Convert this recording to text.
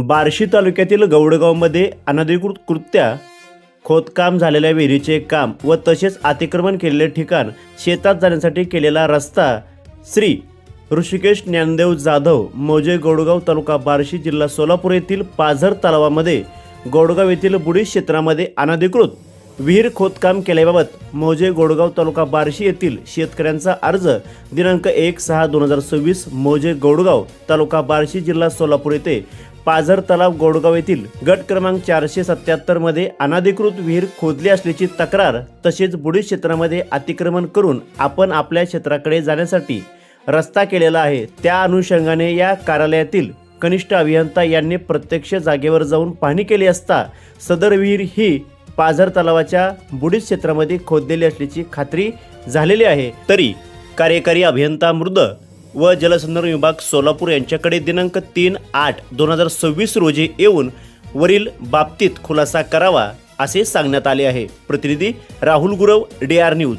बार्शी तालुक्यातील गौडगावमध्ये अनधिकृतरित्या खोदकाम झालेल्या विहिरीचे काम व तसेच अतिक्रमण केलेले ठिकाण, शेतात जाण्यासाठी केलेला रस्ता श्री ऋषिकेश ज्ञानदेव जाधव मौजे गौडगाव तालुका बार्शी जिल्हा सोलापूर येथील पाझर तलावामध्ये गौडगाव येथील बुडीत क्षेत्रामध्ये अनधिकृत विहीर खोदकाम केल्याबाबत मौजे गौडगाव तालुका बार्शी येथील शेतकऱ्यांचा अर्ज दिनांक 1/6/2026 मौजे गौडगाव तालुका बार्शी जिल्हा सोलापूर येथे पाझर तलाव गौडगाव येथील गट क्रमांक 477 मध्ये अनधिकृत विहीर खोदली असल्याची तक्रार तसेच बुडीत क्षेत्रामध्ये अतिक्रमण करून आपण आपल्या क्षेत्राकडे जाण्यासाठी रस्ता केलेला आहे। त्या अनुषंगाने या कार्यालयातील कनिष्ठ अभियंता यांनी प्रत्यक्ष जागेवर जाऊन पाहणी केली असता सदर विहीर ही पाझर तलावाच्या बुडीत क्षेत्रामध्ये खोदलेली असल्याची खात्री झालेली आहे। तरी कार्यकारी अभियंता मृद व जलसंधारण विभाग सोलापूर यांच्याकडे दिनांक 3/8/2026 रोजी येऊन वरील बाबतीत खुलासा करावा असे सांगण्यात आले आहे। प्रतिनिधी राहुल गुरव, DR न्यूज।